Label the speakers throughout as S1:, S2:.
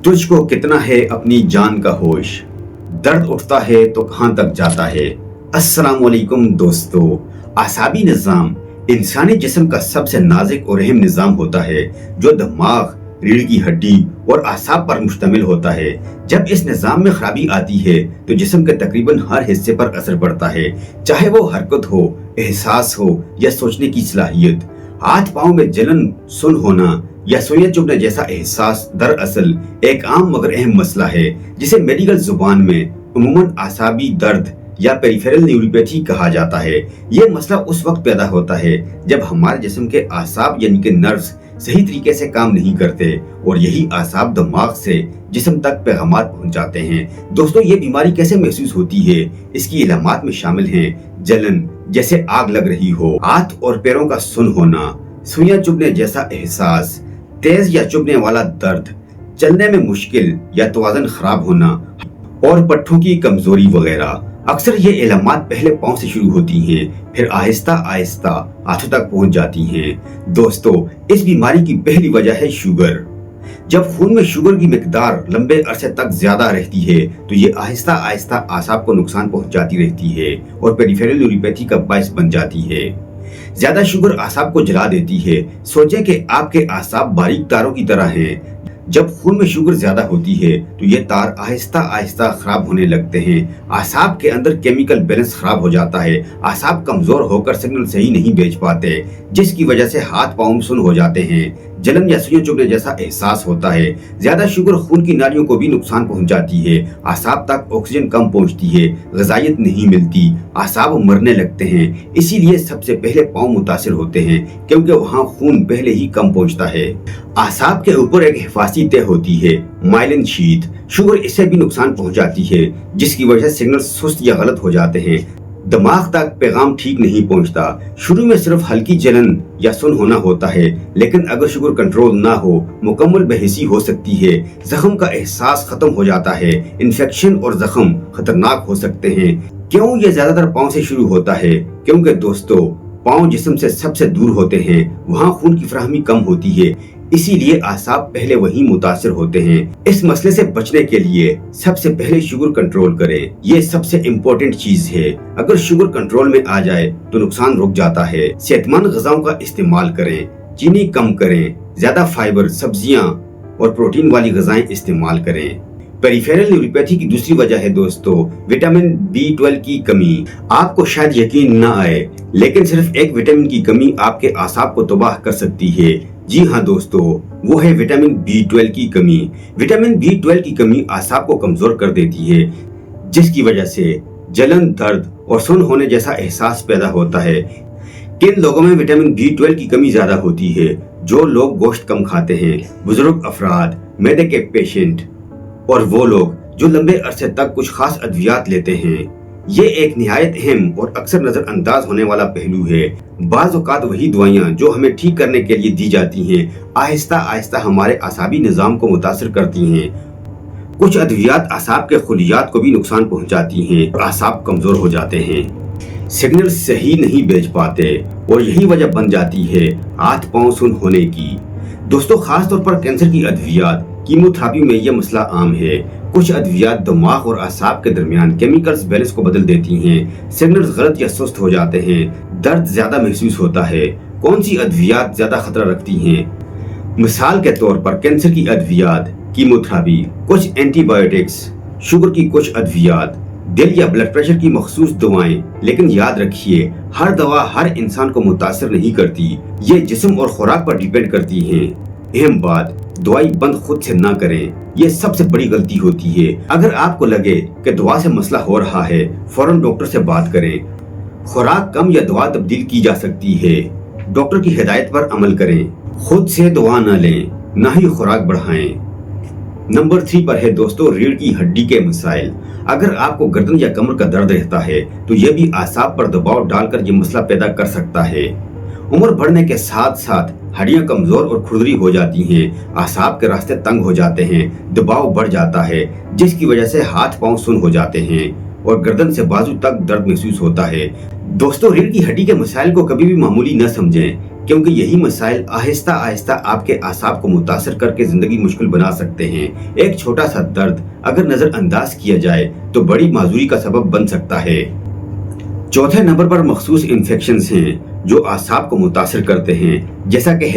S1: तुझको कितना है अपनी जान का होश, दर्द उठता है तो कहां तक जाता है। अस्सलाम वालेकुम दोस्तों। आसाबी निज़ाम इंसानी जिस्म का सबसे नाजुक और अहम निज़ाम होता है जो दिमाग, रीढ़ की हड्डी और आसाब पर मुश्तमिल होता है। जब इस निज़ाम में खराबी आती है तो जिस्म के तकरीबन हर हिस्से पर असर पड़ता है, चाहे वो हरकत हो, एहसास हो या सोचने की सलाहियत। हाथ पाँव में जलन, सुन होना या सुइयां चुभने जैसा एहसास दरअसल एक आम मगर अहम मसला है जिसे मेडिकल जुबान में उमूमन आसाबी दर्द या पेरिफेरल न्यूरोपैथी कहा जाता है। ये मसला उस वक्त पैदा होता है जब हमारे जिस्म के आसाब यानी कि नर्व्स सही तरीके से काम नहीं करते और यही आसाब दिमाग से जिस्म तक पैगामात पहुंचाते हैं। दोस्तों, ये बीमारी कैसे महसूस होती है? इसकी इलामात में शामिल हैं जलन जैसे आग लग रही हो, हाथ और पैरों का सुन होना, सुइयां चुभने जैसा एहसास, तेज या चुभने वाला दर्द, चलने में मुश्किल या तवाज़ुन खराब होना और पट्टों की कमजोरी वगैरह। अक्सर ये इलामात पहले पाँव से शुरू होती हैं, फिर आहिस्ता आहिस्ता हाथों तक पहुंच जाती हैं। दोस्तों, इस बीमारी की पहली वजह है शुगर। जब खून में शुगर की मिकदार लंबे अरसे तक ज्यादा रहती है तो ये आहिस्ता आहिस्ता आसाब को नुकसान पहुंचाती रहती है और पेरिफेरल न्यूरोपैथी का बायस बन जाती है। ज्यादा शुगर आसाब को जला देती है। सोचें कि आपके आसाब बारीक तारों की तरह हैं। जब खून में शुगर ज्यादा होती है तो ये तार आहिस्ता आहिस्ता खराब होने लगते हैं। आसाब के अंदर केमिकल बैलेंस खराब हो जाता है। आसाब कमजोर होकर सिग्नल सही नहीं भेज पाते, जिसकी वजह से हाथ पाँव सुन्न हो जाते हैं। जलन या सुइयां चुभने जैसा एहसास होता है। ज्यादा शुगर खून की नालियों को भी नुकसान पहुंचाती है। आसाब तक ऑक्सीजन कम पहुंचती है, ग़िज़ाइयत नहीं मिलती, आसाब मरने लगते हैं। इसीलिए सबसे पहले पाँव मुतासिर होते हैं क्योंकि वहाँ खून पहले ही कम पहुंचता है। आसाब के ऊपर एक हिफाज़ती तह होती है, माइलिन शीथ। शुगर इससे भी नुकसान पहुंचाती है, जिसकी वजह से सिग्नल सुस्त या गलत हो जाते हैं। दिमाग तक पैगाम ठीक नहीं पहुंचता। शुरू में सिर्फ हल्की जलन या सुन होना होता है, लेकिन अगर शुगर कंट्रोल ना हो मुकम्मल बेहिसी हो सकती है। जख्म का एहसास खत्म हो जाता है। इन्फेक्शन और जख्म खतरनाक हो सकते हैं। क्यों ये ज्यादातर पाँव से शुरू होता है? क्योंकि दोस्तों, पाँव जिस्म से सबसे दूर होते हैं, वहाँ खून की फराहमी कम होती है, इसीलिए आसाब पहले वहीं मुतासिर होते हैं। इस मसले से बचने के लिए सबसे पहले शुगर कंट्रोल करें। ये सबसे इम्पोर्टेंट चीज है। अगर शुगर कंट्रोल में आ जाए तो नुकसान रुक जाता है। सेहतमंद ग़िज़ाओं का इस्तेमाल करें, चीनी कम करें, ज्यादा फाइबर, सब्जियां और प्रोटीन वाली ग़िज़ाएं इस्तेमाल करें। पेरिफेरल न्यूरोपैथी की दूसरी वजह है दोस्तों विटामिन B12 की कमी। आपको शायद यकीन न आए, लेकिन सिर्फ एक विटामिन की कमी आपके आसाब को तबाह कर सकती है। जी हाँ दोस्तों, वो है विटामिन B12 की कमी। विटामिन B12 की कमी आसाब को कमजोर कर देती है, जिसकी वजह से जलन, दर्द और सुन्न होने जैसा एहसास पैदा होता है। किन लोगों में विटामिन B12 की कमी ज्यादा होती है? जो लोग गोश्त कम खाते हैं, बुजुर्ग अफराद, मैदे के पेशेंट और वो लोग जो लंबे अरसे तक कुछ खास अद्वियात लेते हैं। ये एक निहायत अहम और अक्सर नजरअंदाज होने वाला पहलू है। बाज़ औक़ात वही दवाइयाँ जो हमें ठीक करने के लिए दी जाती हैं आहिस्ता आहिस्ता हमारे आसाबी निज़ाम को मुतासिर करती हैं। कुछ अद्वियात आसाब के खुलियात को भी नुकसान पहुंचाती हैं, आसाब कमजोर हो जाते हैं, सिग्नल सही नहीं भेज पाते और यही वजह बन जाती है हाथ पाँव सुन्न होने की। दोस्तों, खास तौर पर कैंसर की अद्वियात, कीमोथेरेपी में यह मसला आम है। कुछ अद्वियात दिमाग और आसाब के दरमियान केमिकल्स बैलेंस को बदल देती हैं। सिग्नल्स गलत या सुस्त हो जाते हैं, दर्द ज्यादा महसूस होता है। कौन सी अद्वियात ज्यादा खतरा रखती हैं? मिसाल के तौर पर कैंसर की अद्वियात, कीमोथेरेपी, कुछ एंटीबायोटिक्स, शुगर की कुछ अद्वियात, दिल या ब्लड प्रेशर की मखसूस दवाएं। लेकिन याद रखिए, हर दवा हर इंसान को मुतासिर नहीं करती। ये जिस्म और खुराक पर डिपेंड करती हैं। अहम बात, दवाई बंद खुद से ना करें, ये सबसे बड़ी गलती होती है। अगर आपको लगे कि दवा से मसला हो रहा है, फौरन डॉक्टर से बात करें। खुराक कम या दवा तब्दील की जा सकती है। डॉक्टर की हिदायत पर अमल करें। खुद से दवा न लें, ना ही खुराक बढ़ाएं। नंबर 3 पर है दोस्तों रीढ़ की हड्डी के मसाइल। अगर आपको गर्दन या कमर का दर्द रहता है तो यह भी आसाब पर दबाव डालकर ये मसला पैदा कर सकता है। उम्र बढ़ने के साथ साथ हड्डियां कमजोर और खुरदरी हो जाती हैं, आसाब के रास्ते तंग हो जाते हैं, दबाव बढ़ जाता है, जिसकी वजह से हाथ पांव सुन्न हो जाते हैं और गर्दन से बाजू तक दर्द महसूस होता है। दोस्तों, रीढ़ की हड्डी के मसाइल को कभी भी मामूली न समझें। क्योंकि यही मसाइल आहिस्ता आहिस्ता आपके आसाब को मुतासर करके जिंदगी मुश्किल बना सकते हैं। एक छोटा सा दर्द अगर नजरअंदाज किया जाए तो बड़ी माजूरी का सबब बन सकता है। चौथे नंबर पर मखसूस इन्फेक्शंस हैं जो आसाब को मुतासर करते हैं, जैसा कि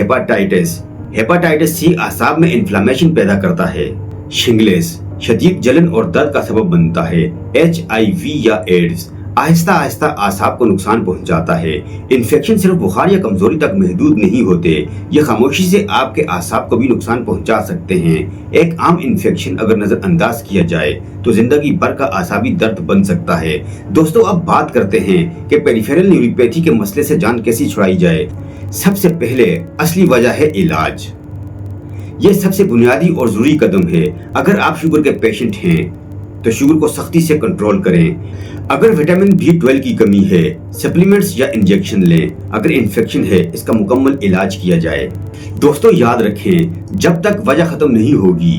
S1: हेपाटाइटिस सी आसाब में इन्फ्लामेशन पैदा करता है। शिंगलेस शदीद जलन और दर्द का सबब बनता है। HIV या एड्स आहिस्ता आहिस्ता आसाब को नुकसान पहुंचाता है। इन्फेक्शन सिर्फ बुखार या कमजोरी तक महदूद नहीं होते, ये खामोशी से आपके आसाब को भी नुकसान पहुंचा सकते हैं। एक आम इन्फेक्शन अगर नजरअंदाज किया जाए तो जिंदगी भर का आसाबी दर्द बन सकता है। दोस्तों, अब बात करते हैं कि पेरिफेरल न्यूरोपैथी के मसले से जान कैसे छुड़ाई जाए। सबसे पहले असली वजह है इलाज। ये सबसे बुनियादी और जरूरी कदम है। अगर आप शुगर के पेशेंट हैं तो शुगर को सख्ती से कंट्रोल करें। अगर विटामिन B12 की कमी है, सप्लीमेंट्स या इंजेक्शन लें। अगर इन्फेक्शन है, इसका मुकम्मल इलाज किया जाए। दोस्तों, याद रखें, जब तक वजह खत्म नहीं होगी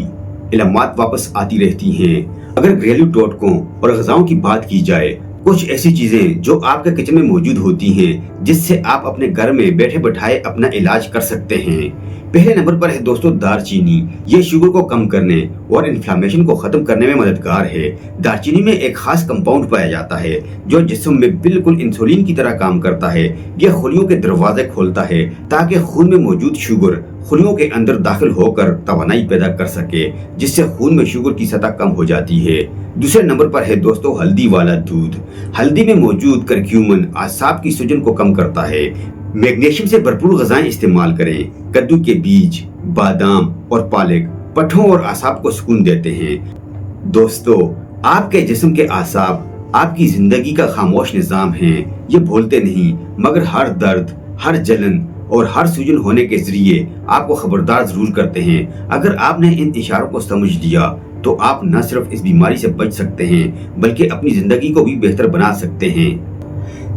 S1: इलामात वापस आती रहती हैं। अगर घरेलू टोटकों और ग़िज़ाओं की बात की जाए, कुछ ऐसी चीजें जो आपके किचन में मौजूद होती हैं जिससे आप अपने घर में बैठे बैठाए अपना इलाज कर सकते हैं। पहले नंबर पर है दोस्तों दालचीनी। ये शुगर को कम करने और इन्फ्लामेशन को खत्म करने में मददगार है। दालचीनी में एक खास कंपाउंड पाया जाता है जो जिस्म में बिल्कुल इंसुलिन की तरह काम करता है। ये खुलियों के दरवाजे खोलता है ताकि खून में मौजूद शुगर खुलियों के अंदर दाखिल होकर तवानाई पैदा कर सके, जिससे खून में शुगर की सतह कम हो जाती है। दूसरे नंबर पर है दोस्तों हल्दी वाला दूध। हल्दी में मौजूद करक्यूमिन आसाब की सूजन को कम करता है। मैग्नीशियम से भरपूर ग़िज़ाएं इस्तेमाल करें। कद्दू के बीज, बादाम और पालक पट्ठों और आसाब को सुकून देते हैं। दोस्तों, आपके जिस्म के आसाब आपकी जिंदगी का खामोश निज़ाम है। ये भूलते नहीं, मगर हर दर्द, हर जलन और हर सूजन होने के जरिए आपको खबरदार जरूर करते हैं। अगर आपने इन इशारों को समझ लिया तो आप न सिर्फ इस बीमारी से बच सकते हैं बल्कि अपनी जिंदगी को भी बेहतर बना सकते हैं।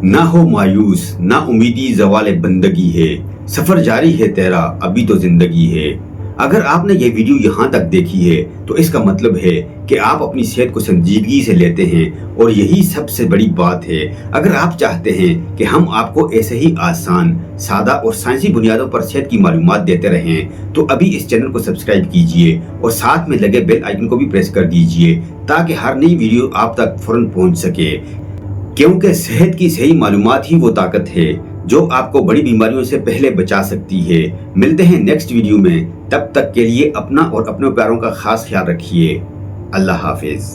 S1: ना हो मायूस, ना उम्मीदी ज़वाले बंदगी है, सफर जारी है तेरा, अभी तो जिंदगी है। अगर आपने ये वीडियो यहाँ तक देखी है तो इसका मतलब है कि आप अपनी सेहत को संजीदगी से लेते हैं, और यही सबसे बड़ी बात है। अगर आप चाहते हैं कि हम आपको ऐसे ही आसान, सादा और साइंसी बुनियादों पर सेहत की मालूमात देते रहें तो अभी इस चैनल को सब्सक्राइब कीजिए और साथ में लगे बेल आइकन को भी प्रेस कर दीजिए ताकि हर नई वीडियो आप तक फौरन पहुँच सके, क्योंकि सेहत की सही मालूमात ही वो ताकत है जो आपको बड़ी बीमारियों से पहले बचा सकती है। मिलते हैं नेक्स्ट वीडियो में, तब तक के लिए अपना और अपने प्यारों का खास ख्याल रखिए। अल्लाह हाफिज।